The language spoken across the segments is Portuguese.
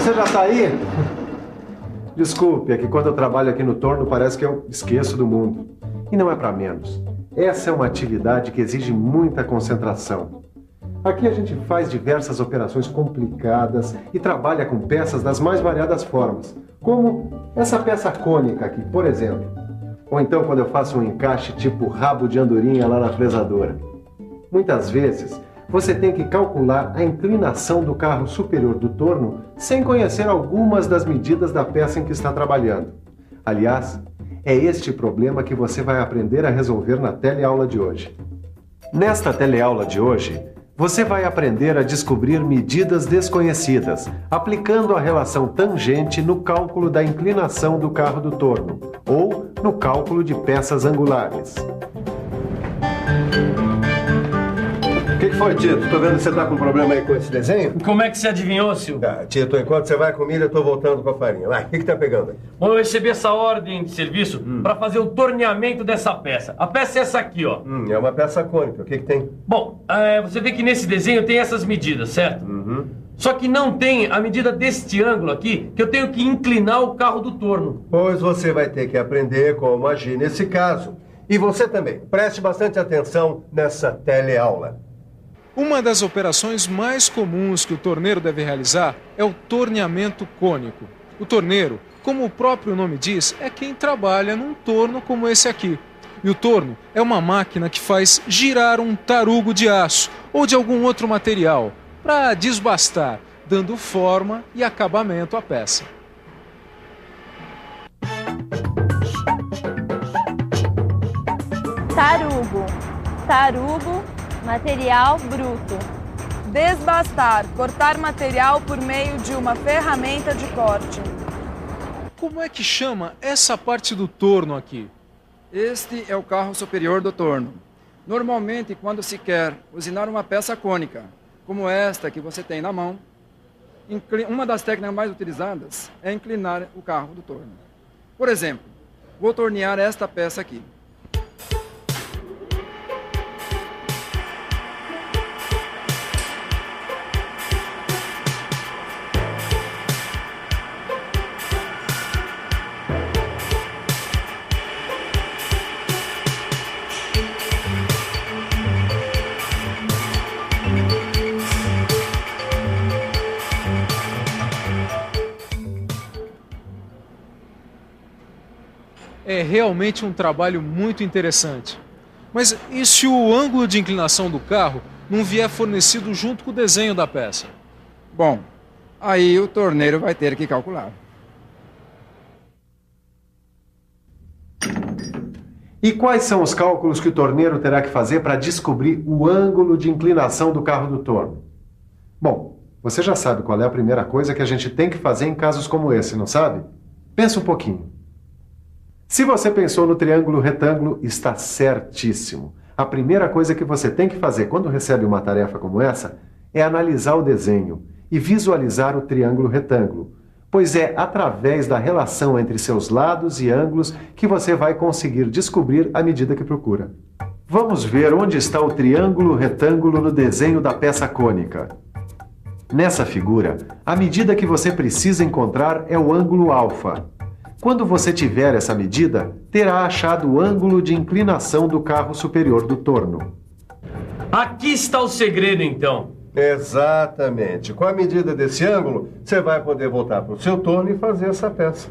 você já tá aí? Desculpe, é que quando eu trabalho aqui no torno parece que eu esqueço do mundo. E não é para menos. Essa é uma atividade que exige muita concentração. Aqui a gente faz diversas operações complicadas e trabalha com peças das mais variadas formas, como essa peça cônica aqui, por exemplo. Ou então quando eu faço um encaixe tipo rabo de andorinha lá na fresadora. Muitas vezes, você tem que calcular a inclinação do carro superior do torno sem conhecer algumas das medidas da peça em que está trabalhando. Aliás, é este problema que você vai aprender a resolver na teleaula de hoje. Nesta teleaula de hoje, você vai aprender a descobrir medidas desconhecidas, aplicando a relação tangente no cálculo da inclinação do carro do torno, ou no cálculo de peças angulares. O que foi, Tito? Tô vendo que você tá com problema aí com esse desenho? Como é que você adivinhou, Silvio? Tito, enquanto você vai comigo, eu tô voltando com a farinha. Vai, o que tá pegando aí? Bom, eu recebi essa ordem de serviço para fazer o torneamento dessa peça. A peça é essa aqui, ó. É uma peça cônica. O que tem? Bom, você vê que nesse desenho tem essas medidas, certo? Só que não tem a medida deste ângulo aqui, que eu tenho que inclinar o carro do torno. Pois você vai ter que aprender como agir nesse caso. E você também. Preste bastante atenção nessa teleaula. Uma das operações mais comuns que o torneiro deve realizar é o torneamento cônico. O torneiro, como o próprio nome diz, é quem trabalha num torno como esse aqui. E o torno é uma máquina que faz girar um tarugo de aço ou de algum outro material para desbastar, dando forma e acabamento à peça. Tarugo. Tarugo, material bruto. Desbastar, cortar material por meio de uma ferramenta de corte. Como é que chama essa parte do torno aqui? Este é o carro superior do torno. Normalmente, quando se quer usinar uma peça cônica, como esta que você tem na mão, uma das técnicas mais utilizadas é inclinar o carro do torno. Por exemplo, vou tornear esta peça aqui. É realmente um trabalho muito interessante. Mas e se o ângulo de inclinação do carro não vier fornecido junto com o desenho da peça? Bom, aí o torneiro vai ter que calcular. E quais são os cálculos que o torneiro terá que fazer para descobrir o ângulo de inclinação do carro do torno? Bom, você já sabe qual é a primeira coisa que a gente tem que fazer em casos como esse, não sabe? Pensa um pouquinho. Se você pensou no triângulo retângulo, está certíssimo. A primeira coisa que você tem que fazer quando recebe uma tarefa como essa é analisar o desenho e visualizar o triângulo retângulo, pois é através da relação entre seus lados e ângulos que você vai conseguir descobrir a medida que procura. Vamos ver onde está o triângulo retângulo no desenho da peça cônica. Nessa figura, a medida que você precisa encontrar é o ângulo alfa. Quando você tiver essa medida, terá achado o ângulo de inclinação do carro superior do torno. Aqui está o segredo, então. Exatamente. Com a medida desse ângulo, você vai poder voltar para o seu torno e fazer essa peça.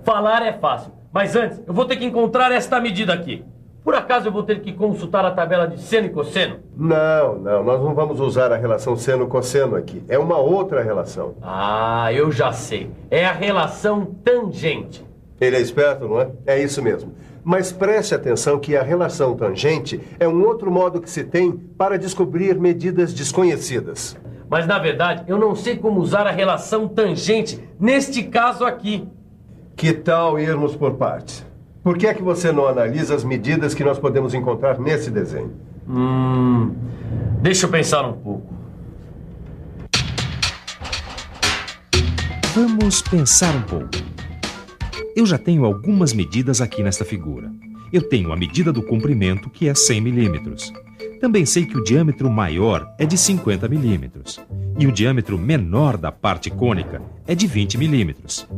Falar é fácil, mas antes eu vou ter que encontrar esta medida aqui. Por acaso eu vou ter que consultar a tabela de seno e cosseno? Não, nós não vamos usar a relação seno-cosseno aqui. É uma outra relação. Ah, eu já sei. É a relação tangente. Ele é esperto, não é? É isso mesmo. Mas preste atenção que a relação tangente é um outro modo que se tem para descobrir medidas desconhecidas. Mas, na verdade, eu não sei como usar a relação tangente neste caso aqui. Que tal irmos por partes? Por que é que você não analisa as medidas que nós podemos encontrar nesse desenho? Deixa eu pensar um pouco. Vamos pensar um pouco. Eu já tenho algumas medidas aqui nesta figura. Eu tenho a medida do comprimento, que é 100 milímetros. Também sei que o diâmetro maior é de 50 milímetros. e o diâmetro menor da parte cônica é de 20 milímetros.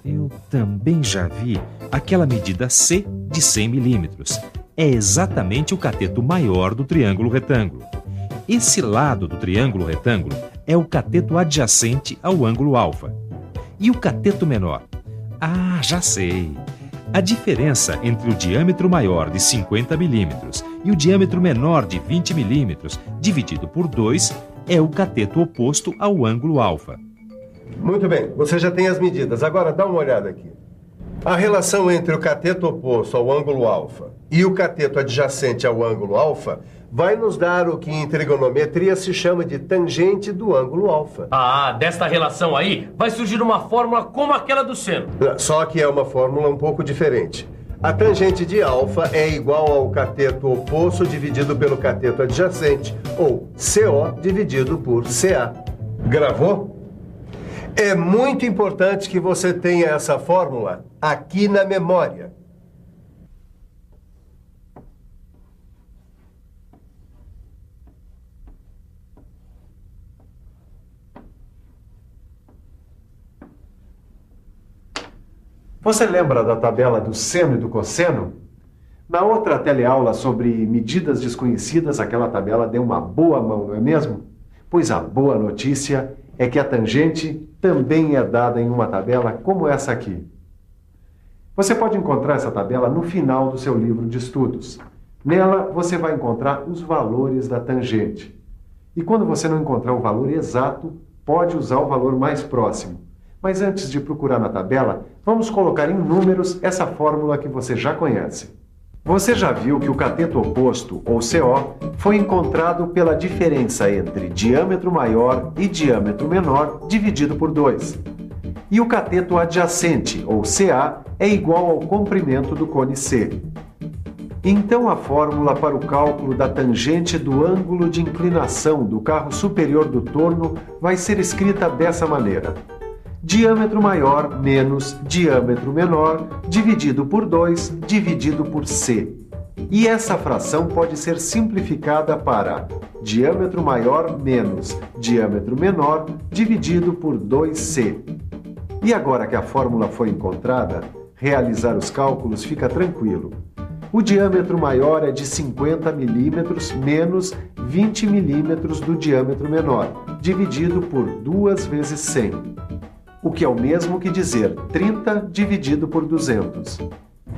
Eu também já vi aquela medida C de 100 milímetros. É exatamente o cateto maior do triângulo retângulo. Esse lado do triângulo retângulo é o cateto adjacente ao ângulo alfa. E o cateto menor? Ah, já sei! A diferença entre o diâmetro maior de 50 milímetros e o diâmetro menor de 20 milímetros dividido por 2 é o cateto oposto ao ângulo alfa. Muito bem, você já tem as medidas. Agora dá uma olhada aqui. A relação entre o cateto oposto ao ângulo alfa e o cateto adjacente ao ângulo alfa vai nos dar o que em trigonometria se chama de tangente do ângulo alfa. Ah, desta relação aí vai surgir uma fórmula como aquela do seno. Só que é uma fórmula um pouco diferente. A tangente de alfa é igual ao cateto oposto dividido pelo cateto adjacente, ou CO dividido por CA. Gravou? É muito importante que você tenha essa fórmula aqui na memória. Você lembra da tabela do seno e do cosseno? Na outra teleaula sobre medidas desconhecidas, aquela tabela deu uma boa mão, não é mesmo? Pois a boa notícia é que a tangente também é dada em uma tabela como essa aqui. Você pode encontrar essa tabela no final do seu livro de estudos. Nela, você vai encontrar os valores da tangente. E quando você não encontrar o valor exato, pode usar o valor mais próximo. Mas antes de procurar na tabela, vamos colocar em números essa fórmula que você já conhece. Você já viu que o cateto oposto, ou CO, foi encontrado pela diferença entre diâmetro maior e diâmetro menor dividido por 2. E o cateto adjacente, ou CA, é igual ao comprimento do cone C. Então a fórmula para o cálculo da tangente do ângulo de inclinação do carro superior do torno vai ser escrita dessa maneira: diâmetro maior menos diâmetro menor dividido por 2 dividido por C. E essa fração pode ser simplificada para diâmetro maior menos diâmetro menor dividido por 2C. E agora que a fórmula foi encontrada, realizar os cálculos fica tranquilo. O diâmetro maior é de 50 milímetros menos 20 milímetros do diâmetro menor, dividido por 2 vezes 100. O que é o mesmo que dizer 30 dividido por 200.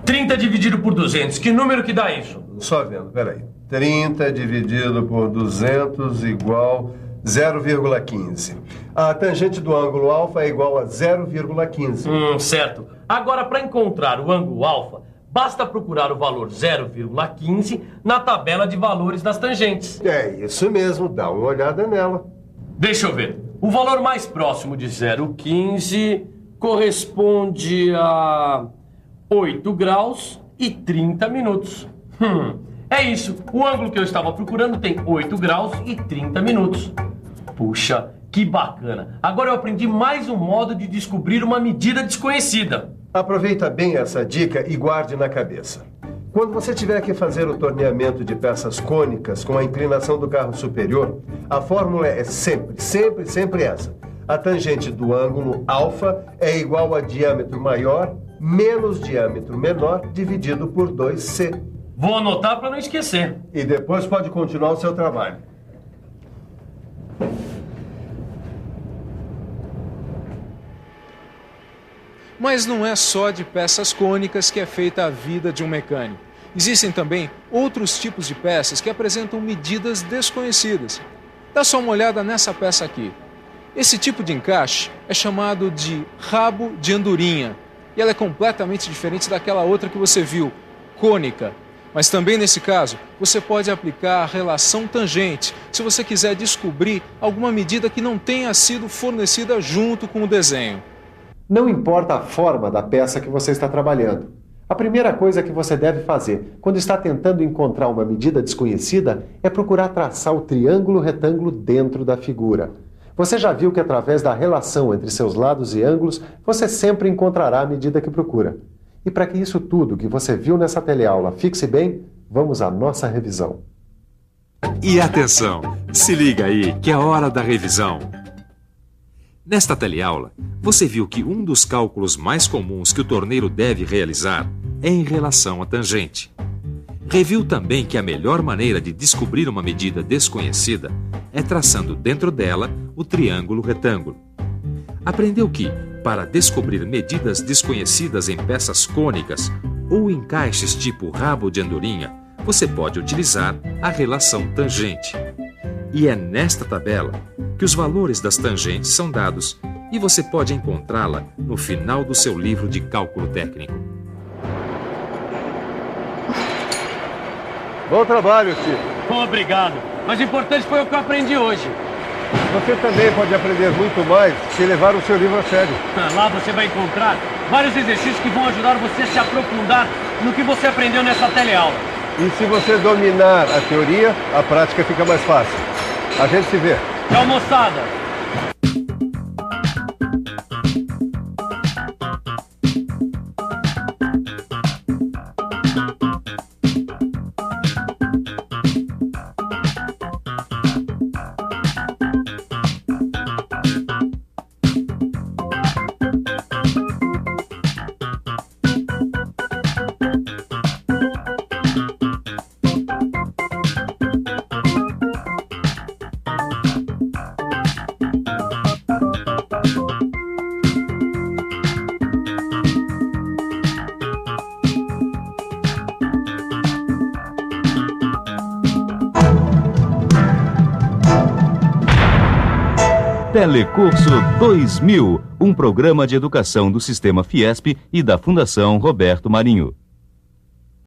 30 dividido por 200, que número que dá isso? Só vendo, peraí. 30 dividido por 200 igual 0,15. A tangente do ângulo alfa é igual a 0,15. Certo. Agora, para encontrar o ângulo alfa, basta procurar o valor 0,15 na tabela de valores das tangentes. É isso mesmo, dá uma olhada nela. Deixa eu ver. O valor mais próximo de 0,15 corresponde a 8 graus e 30 minutos. É isso. O ângulo que eu estava procurando tem 8 graus e 30 minutos. Puxa, que bacana. Agora eu aprendi mais um modo de descobrir uma medida desconhecida. Aproveita bem essa dica e guarde na cabeça. Quando você tiver que fazer o torneamento de peças cônicas com a inclinação do carro superior, a fórmula é sempre essa. A tangente do ângulo alfa é igual a diâmetro maior menos diâmetro menor dividido por 2C. Vou anotar para não esquecer. E depois pode continuar o seu trabalho. Mas não é só de peças cônicas que é feita a vida de um mecânico. Existem também outros tipos de peças que apresentam medidas desconhecidas. Dá só uma olhada nessa peça aqui. Esse tipo de encaixe é chamado de rabo de andorinha. E ela é completamente diferente daquela outra que você viu, cônica. Mas também nesse caso, você pode aplicar a relação tangente, se você quiser descobrir alguma medida que não tenha sido fornecida junto com o desenho. Não importa a forma da peça que você está trabalhando. A primeira coisa que você deve fazer quando está tentando encontrar uma medida desconhecida é procurar traçar o triângulo retângulo dentro da figura. Você já viu que através da relação entre seus lados e ângulos, você sempre encontrará a medida que procura. E para que isso tudo que você viu nessa teleaula fixe bem, vamos à nossa revisão. E atenção, se liga aí que é hora da revisão. Nesta teleaula, você viu que um dos cálculos mais comuns que o torneiro deve realizar é em relação à tangente. Reviu também que a melhor maneira de descobrir uma medida desconhecida é traçando dentro dela o triângulo retângulo. Aprendeu que, para descobrir medidas desconhecidas em peças cônicas ou encaixes tipo rabo de andorinha, você pode utilizar a relação tangente. E é nesta tabela que os valores das tangentes são dados e você pode encontrá-la no final do seu livro de cálculo técnico. Bom trabalho, Chico. Obrigado. Mas o importante foi o que eu aprendi hoje. Você também pode aprender muito mais se levar o seu livro a sério. Lá você vai encontrar vários exercícios que vão ajudar você a se aprofundar no que você aprendeu nessa teleaula. E se você dominar a teoria, a prática fica mais fácil. A gente se vê. Tchau, moçada. Telecurso 2000, um programa de educação do Sistema Fiesp e da Fundação Roberto Marinho.